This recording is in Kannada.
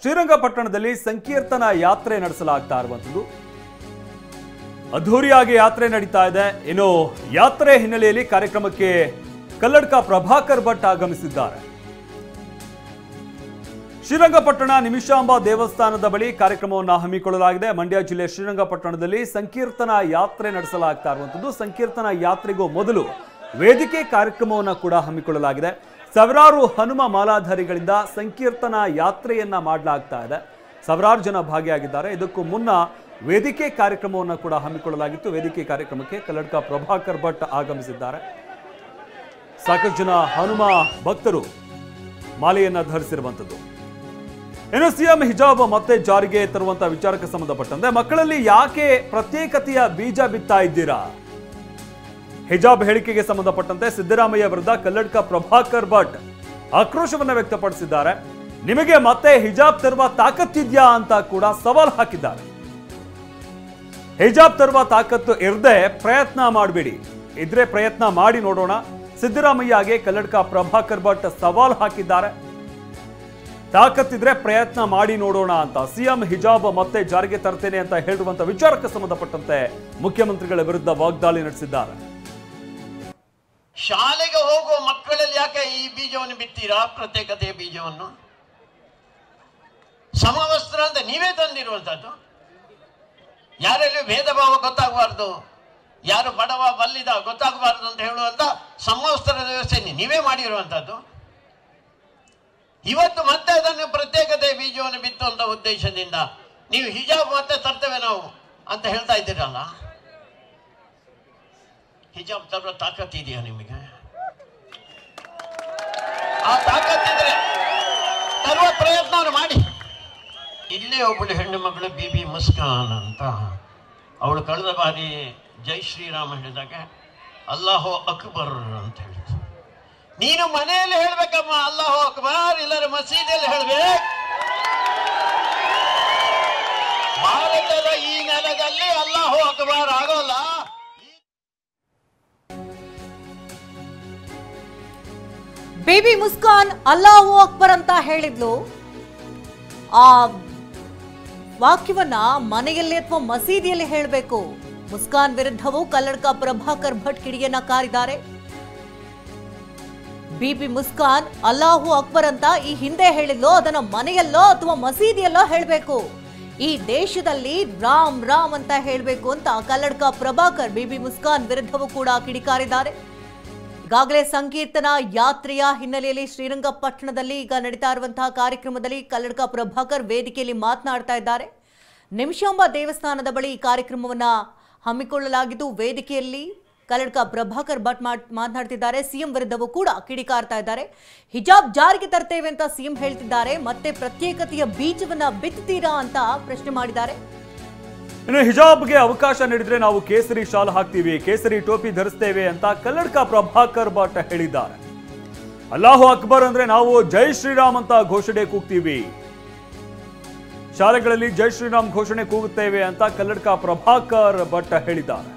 ಶ್ರೀರಂಗಪಟ್ಟಣದಲ್ಲಿ ಸಂಕೀರ್ತನಾ ಯಾತ್ರೆ ನಡೆಸಲಾಗ್ತಾ ಇರುವಂತದ್ದು ಅದ್ಧೂರಿಯಾಗಿ ಯಾತ್ರೆ ನಡೀತಾ ಇದೆ. ಇನ್ನು ಯಾತ್ರೆ ಹಿನ್ನೆಲೆಯಲ್ಲಿ ಕಾರ್ಯಕ್ರಮಕ್ಕೆ ಕಲ್ಲಡ್ಕ ಪ್ರಭಾಕರ್ ಭಟ್ ಆಗಮಿಸಿದ್ದಾರೆ. ಶ್ರೀರಂಗಪಟ್ಟಣ ನಿಮಿಷಾಂಬ ದೇವಸ್ಥಾನದ ಬಳಿ ಕಾರ್ಯಕ್ರಮವನ್ನು ಹಮ್ಮಿಕೊಳ್ಳಲಾಗಿದೆ. ಮಂಡ್ಯ ಜಿಲ್ಲೆ ಶ್ರೀರಂಗಪಟ್ಟಣದಲ್ಲಿ ಸಂಕೀರ್ತನಾ ಯಾತ್ರೆ ನಡೆಸಲಾಗ್ತಾ ಇರುವಂತದ್ದು. ಸಂಕೀರ್ತನಾ ಯಾತ್ರೆಗೂ ಮೊದಲು ವೇದಿಕೆ ಕಾರ್ಯಕ್ರಮವನ್ನು ಕೂಡ ಹಮ್ಮಿಕೊಳ್ಳಲಾಗಿದೆ. ಸಾವಿರಾರು ಹನುಮ ಮಾಲಾಧಾರಿಗಳಿಂದ ಸಂಕೀರ್ತನಾ ಯಾತ್ರೆಯನ್ನ ಮಾಡಲಾಗ್ತಾ ಇದೆ. ಸಾವಿರಾರು ಜನ ಭಾಗಿಯಾಗಿದ್ದಾರೆ. ಇದಕ್ಕೂ ಮುನ್ನ ವೇದಿಕೆ ಕಾರ್ಯಕ್ರಮವನ್ನು ಕೂಡ ಹಮ್ಮಿಕೊಳ್ಳಲಾಗಿತ್ತು. ವೇದಿಕೆ ಕಾರ್ಯಕ್ರಮಕ್ಕೆ ಕಲ್ಲಡ್ಕ ಪ್ರಭಾಕರ್ ಭಟ್ ಆಗಮಿಸಿದ್ದಾರೆ. ಸಾಕಷ್ಟು ಜನ ಹನುಮ ಭಕ್ತರು ಮಾಲೆಯನ್ನ ಧರಿಸಿರುವಂತದ್ದು. ಇನ್ನು ಸಿಎಂ ಹಿಜಾಬ್ ಮತ್ತೆ ಜಾರಿಗೆ ತರುವಂತಹ ವಿಚಾರಕ್ಕೆ ಸಂಬಂಧಪಟ್ಟಂತೆ ಮಕ್ಕಳಲ್ಲಿ ಯಾಕೆ ಪ್ರತ್ಯೇಕತೆಯ ಬೀಜ ಬಿತ್ತಾ ಇದ್ದೀರಾ? ಹಿಜಾಬ್ ಹೇಳಿಕೆಗೆ ಸಂಬಂಧಪಟ್ಟಂತೆ ಸಿದ್ದರಾಮಯ್ಯ ವಿರುದ್ಧ ಕಲ್ಲಡ್ಕ ಪ್ರಭಾಕರ್ ಭಟ್ ಆಕ್ರೋಶವನ್ನ ವ್ಯಕ್ತಪಡಿಸಿದ್ದಾರೆ. ನಿಮಗೆ ಮತ್ತೆ ಹಿಜಾಬ್ ತರುವ ತಾಕತ್ತಿದ್ಯಾ ಅಂತ ಕೂಡ ಸವಾಲ್ ಹಾಕಿದ್ದಾರೆ. ಹಿಜಾಬ್ ತರುವ ತಾಕತ್ತು ಇರದೆ ಪ್ರಯತ್ನ ಮಾಡಬೇಡಿ, ಇದ್ರೆ ಪ್ರಯತ್ನ ಮಾಡಿ ನೋಡೋಣ. ಸಿದ್ದರಾಮಯ್ಯಗೆ ಕಲ್ಲಡ್ಕ ಪ್ರಭಾಕರ್ ಭಟ್ ಸವಾಲ್ ಹಾಕಿದ್ದಾರೆ. ತಾಕತ್ತಿದ್ರೆ ಪ್ರಯತ್ನ ಮಾಡಿ ನೋಡೋಣ ಅಂತ. ಸಿಎಂ ಹಿಜಾಬ್ ಮತ್ತೆ ಜಾರಿಗೆ ತರ್ತೇನೆ ಅಂತ ಹೇಳಿರುವಂತಹ ವಿಚಾರಕ್ಕೆ ಸಂಬಂಧಪಟ್ಟಂತೆ ಮುಖ್ಯಮಂತ್ರಿಗಳ ವಿರುದ್ಧ ವಾಗ್ದಾಳಿ ನಡೆಸಿದ್ದಾರೆ. ಶಾಲೆಗೆ ಹೋಗುವ ಮಕ್ಕಳಲ್ಲಿ ಯಾಕೆ ಈ ಬೀಜವನ್ನು ಬಿತ್ತೀರಾ? ಪ್ರತ್ಯೇಕತೆಯ ಬೀಜವನ್ನು ಸಮವಸ್ತ್ರ ಅಂತ ನೀವೇ ತಂದಿರುವಂತದ್ದು. ಯಾರಲ್ಲಿ ಭೇದ ಭಾವ ಗೊತ್ತಾಗಬಾರ್ದು, ಯಾರು ಬಡವ ಬಲ್ಲಿದ ಗೊತ್ತಾಗಬಾರ್ದು ಅಂತ ಹೇಳುವಂತ ಸಮವಸ್ತ್ರದ ವ್ಯವಸ್ಥೆ ನೀವೇ ಮಾಡಿರುವಂತದ್ದು. ಇವತ್ತು ಮತ್ತೆ ಅದನ್ನು ಪ್ರತ್ಯೇಕತೆಯ ಬೀಜವನ್ನು ಬಿತ್ತುವಂತ ಉದ್ದೇಶದಿಂದ ನೀವು ಹಿಜಾಬ್ ಮತ್ತೆ ತರ್ತೇವೆ ನಾವು ಅಂತ ಹೇಳ್ತಾ ಇದ್ದೀರಲ್ಲ. ಹಿಜಾಬ್ ತರುವ ತಾಕತ್ತಿದೆಯಾ ನಿಮಗೆ? ಆ ತಾಕತ್ತಿದ್ರೆ ತರುವ ಪ್ರಯತ್ನವನ್ನು ಮಾಡಿ. ಇಲ್ಲೇ ಒಬ್ಬಳು ಹೆಣ್ಣು ಮಗಳು ಬಿಬಿ ಮುಸ್ಕಾನ್ ಅಂತ, ಅವಳು ಕಳೆದ ಬಾರಿ ಜೈ ಶ್ರೀರಾಮ್ ಹೇಳಿದಾಗ ಅಲ್ಲಾಹು ಅಕ್ಬರ್ ಅಂತ ಹೇಳಿದ್ರು. ನೀನು ಮನೆಯಲ್ಲಿ ಹೇಳ್ಬೇಕಮ್ಮ ಅಲ್ಲಾಹು ಅಕ್ಬರ್, ಇಲ್ಲರ ಮಸೀದಿಯಲ್ಲಿ ಹೇಳ್ಬೇಕು. ಭಾರತದ ಈ ನೆಲದಲ್ಲಿ ಅಲ್ಲಾಹು ಅಕ್ಬರ್ ಆಗೋಲ್ಲ. ಬೇಬಿ ಮುಸ್ಕಾನ್ ಅಲ್ಲಾಹು ಅಕ್ಬರ್ ಅಂತ ಹೇಳಿದ್ಲು. ಆ ವಾಕ್ಯವನ್ನ ಮನೆಯಲ್ಲಿ ಅಥವಾ ಮಸೀದಿಯಲ್ಲಿ ಹೇಳಬೇಕು. ಮುಸ್ಕಾನ್ ವಿರುದ್ಧವೂ ಕಲ್ಲಡ್ಕ ಪ್ರಭಾಕರ್ ಭಟ್ ಕಿಡಿಯನ್ನ ಕಾರಿದ್ದಾರೆ. ಬಿಬಿ ಮುಸ್ಕಾನ್ ಅಲ್ಲಾಹು ಅಕ್ಬರ್ ಅಂತ ಈ ಹಿಂದೆ ಹೇಳಿದ್ಲು, ಅದನ್ನ ಮನೆಯಲ್ಲೋ ಅಥವಾ ಮಸೀದಿಯಲ್ಲೋ ಹೇಳಬೇಕು. ಈ ದೇಶದಲ್ಲಿ ರಾಮ್ ರಾಮ್ ಅಂತ ಹೇಳಬೇಕು ಅಂತ ಕಲ್ಲಡ್ಕ ಪ್ರಭಾಕರ್ ಬಿಬಿ ಮುಸ್ಕಾನ್ ವಿರುದ್ಧವೂ ಕೂಡ ಕಿಡಿಕಾರಿದ್ದಾರೆ. ಈಗಾಗಲೇ ಸಂಕೀರ್ತನಾ ಯಾತ್ರೆಯ ಹಿನ್ನೆಲೆಯಲ್ಲಿ ಶ್ರೀರಂಗಪಟ್ಟಣದಲ್ಲಿ ಈಗ ನಡೀತಾ ಇರುವಂತಹ ಕಾರ್ಯಕ್ರಮದಲ್ಲಿ ಕಲ್ಲಡ್ಕ ಪ್ರಭಾಕರ್ ವೇದಿಕೆಯಲ್ಲಿ ಮಾತನಾಡ್ತಾ ಇದ್ದಾರೆ. ನಿಮಿಷಾಂಬ ದೇವಸ್ಥಾನದ ಬಳಿ ಈ ಕಾರ್ಯಕ್ರಮವನ್ನ ಹಮ್ಮಿಕೊಳ್ಳಲಾಗಿದ್ದು, ವೇದಿಕೆಯಲ್ಲಿ ಕಲ್ಲಡ್ಕ ಪ್ರಭಾಕರ್ ಭಟ್ ಮಾತನಾಡ್ತಿದ್ದಾರೆ. ಸಿಎಂ ವಿರುದ್ಧವೂ ಕೂಡ ಕಿಡಿಕಾರ್ತಾ ಇದ್ದಾರೆ. ಹಿಜಾಬ್ ಜಾರಿಗೆ ತರ್ತೇವೆ ಅಂತ ಸಿಎಂ ಹೇಳ್ತಿದ್ದಾರೆ. ಮತ್ತೆ ಪ್ರತ್ಯೇಕತೆಯ ಬೀಜವನ್ನ ಬಿತ್ತೀರಾ ಅಂತ ಪ್ರಶ್ನೆ ಮಾಡಿದ್ದಾರೆ. ಇನ್ನು ಹಿಜಾಬ್ಗೆ ಅವಕಾಶ ನೀಡಿದ್ರೆ ನಾವು ಕೇಸರಿ ಶಾಲ್ ಹಾಕ್ತೀವಿ, ಕೇಸರಿ ಟೋಪಿ ಧರಿಸ್ತೇವೆ ಅಂತ ಕಲ್ಲಡ್ಕ ಪ್ರಭಾಕರ್ ಭಟ್ ಹೇಳಿದ್ದಾರೆ. ಅಲ್ಲಾಹು ಅಕ್ಬರ್ ಅಂದ್ರೆ ನಾವು ಜೈ ಶ್ರೀರಾಮ್ ಅಂತ ಘೋಷಣೆ ಕೂಗ್ತೀವಿ, ಶಾಲೆಗಳಲ್ಲಿ ಜೈ ಶ್ರೀರಾಮ್ ಘೋಷಣೆ ಕೂಗುತ್ತೇವೆ ಅಂತ ಕಲ್ಲಡ್ಕ ಪ್ರಭಾಕರ್ ಭಟ್ ಹೇಳಿದ್ದಾರೆ.